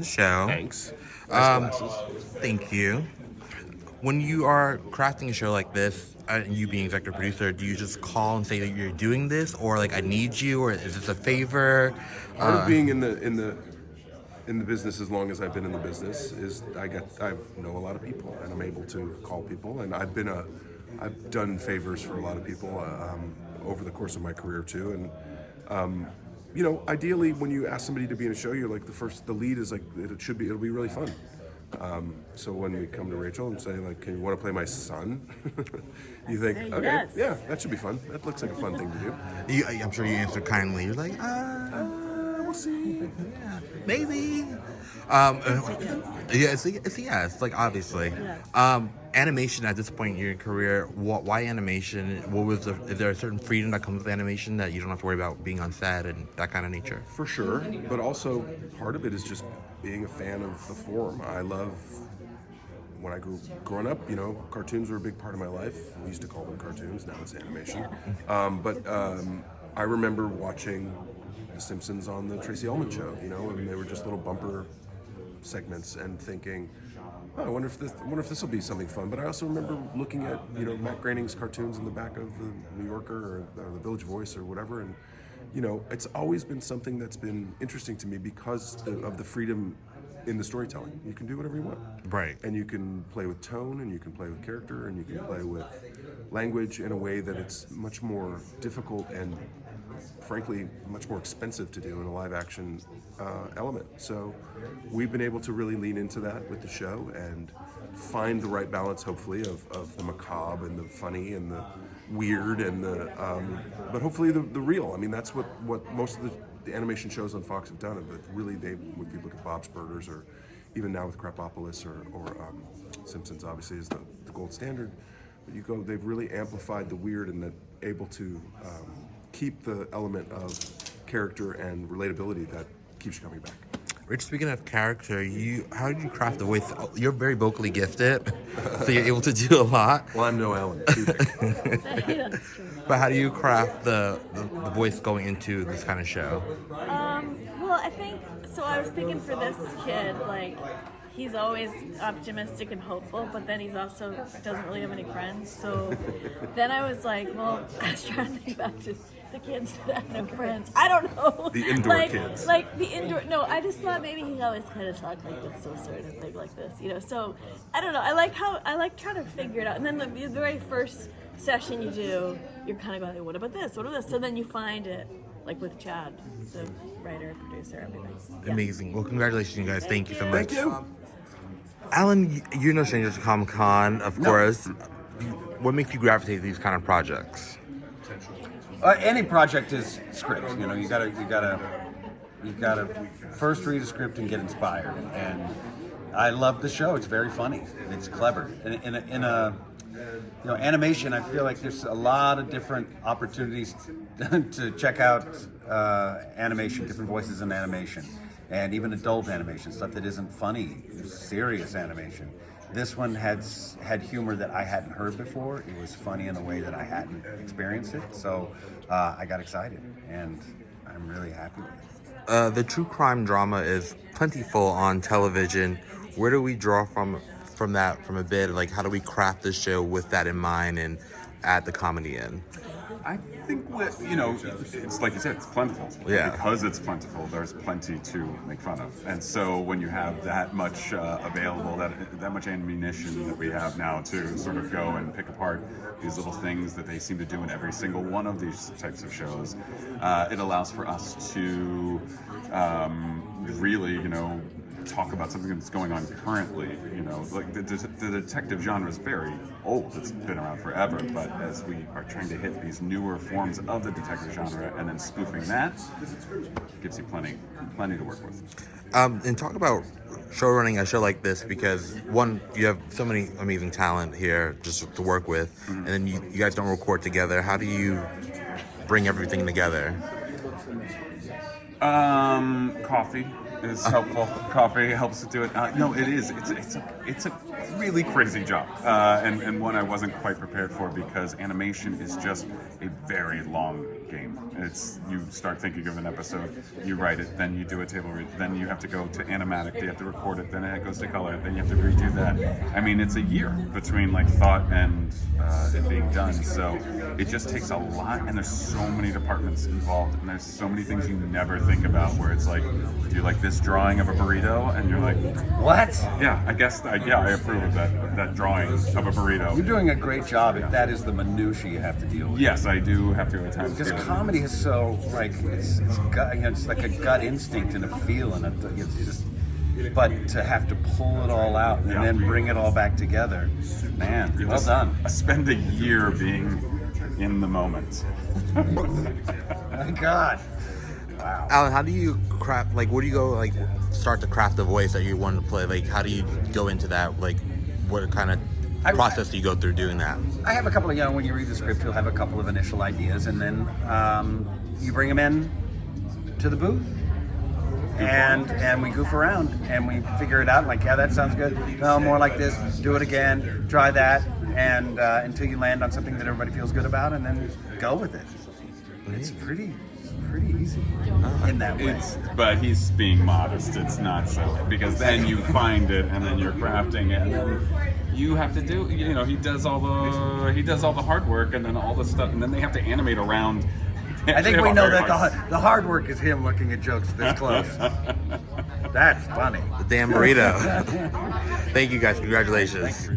the show. Thanks. Nice glasses. Thank you. When you are crafting a show like this, and you being executive producer, do you just call and say that you're doing this, or like I need you, or is this a favor? Part of being in the business as long as I've been in the business is I know a lot of people and I'm able to call people, and I've done favors for a lot of people over the course of my career too, and ideally when you ask somebody to be in a show, you're like the lead is like it'll be really fun. So when we come to Rachel and say like, "Can you want to play my son?" you think, "Okay, yes. Yeah, that should be fun. That looks like a fun thing to do." I'm sure you answer kindly. You're like, We'll see. yeah, maybe. It's a yes, like obviously. Yeah. Animation at this point in your career, why animation? Is there a certain freedom that comes with animation that you don't have to worry about being on set and that kind of nature? For sure, but also part of it is just being a fan of the form. I love when I growing up, cartoons were a big part of my life. We used to call them cartoons, now it's animation. I remember watching The Simpsons on the Tracy Ullman show, and they were just little bumper segments and thinking, oh, I wonder if this will be something fun. But I also remember looking at Matt Groening's cartoons in the back of the New Yorker or the Village Voice or whatever, and it's always been something that's been interesting to me because of the freedom in the storytelling. You can do whatever you want, right? And you can play with tone, and you can play with character, and you can play with language in a way that it's much more difficult and frankly much more expensive to do in a live action element. So we've been able to really lean into that with the show and find the right balance, hopefully, of the macabre and the funny and the weird and but hopefully the real. I mean, that's what most of the animation shows on Fox have done. But really, if you look at Bob's Burgers or even now with Krapopolis or Simpsons, obviously is the gold standard. But they've really amplified the weird and able to keep the element of character and relatability that keeps you coming back. Rich, speaking of character, how did you craft the voice? You're very vocally gifted, so you're able to do a lot. Well, I'm no Alan Tudyk. That's true. But how do you craft the voice going into this kind of show? Well, I think so. I was thinking for this kid, like, he's always optimistic and hopeful, but then he's also doesn't really have any friends. So then I was like, well, I was trying to think back to the kids that have no friends. I don't know. The indoor kids. Like the indoor. No, I just thought maybe he always kind of talked like this, so sort of thing like this, So I don't know. I like trying to figure it out. And then the very first session you do, you're kind of going, like, what about this? What about this? So then you find it, like with Chad, the writer, producer, everything. Yeah. Amazing. Well, congratulations, you guys. Thank you so much. Thank you. Alan, you're no stranger to Comic-Con, of course. What makes you gravitate to these kind of projects? Any project is script. You gotta first read a script and get inspired. And I love the show. It's very funny. It's clever. In a animation, I feel like there's a lot of different opportunities to check out animation, different voices in animation, and even adult animation, stuff that isn't funny, serious animation. This one had humor that I hadn't heard before. It was funny in a way that I hadn't experienced it. So I got excited, and I'm really happy with it. The true crime drama is plentiful on television. Where do we draw from a bit? Like, how do we craft the show with that in mind and add the comedy in? I think it's like you said, it's plentiful. Yeah. Because it's plentiful, there's plenty to make fun of. And so when you have that much available, that much ammunition that we have now to sort of go and pick apart these little things that they seem to do in every single one of these types of shows, it allows for us to really, talk about something that's going on currently. Like the detective genre is very old. It's been around forever, but as we are trying to hit these newer forms of the detective genre and then spoofing that, gives you plenty to work with. And talk about show running a show like this, because one, you have so many amazing talent here just to work with, and then you guys don't record together. How do you bring everything together? Coffee is helpful. Coffee helps to do it. No, it is. It's a really crazy job, and one I wasn't quite prepared for, because animation is just a very long game. It's, you start thinking of an episode, you write it, then you do a table read, then you have to go to animatic, you have to record it, then it goes to color, then you have to redo that. I mean, it's a year between like thought and it being done, so it just takes a lot, and there's so many departments involved, and there's so many things you never think about, where it's like, do you like this drawing of a burrito? And you're like, What? yeah, I guess, I approve of that drawing of a burrito. You're doing a great job if that is the minutia you have to deal with. Yes, I do have to at times. Because deal with it. comedy is so, like, it's gut, it's like a gut instinct and a feel, and it's just, but to have to pull it all out and then bring it all back together, man, well done. I spend a year being in the moment. My God. Wow. Alan, how do you craft, like, where do you go, like, start to craft the voice that you want to play? Like, how do you go into that? Like, what kind of process do you go through doing that? I have a couple of, when you read the script, you'll have a couple of initial ideas, and then you bring them in to the booth, and we goof around, and we figure it out, like, yeah, that sounds good. No, more like this, do it again, try that, and until you land on something that everybody feels good about, and then go with it. It's pretty easy in that way. But he's being modest. It's not so, because then you find it, and then you're crafting it, and then you have to do. He does all the hard work, and then all the stuff, and then they have to animate around. I think we know that the hard work is him looking at jokes this close. That's funny. The damn burrito. Thank you guys. Congratulations.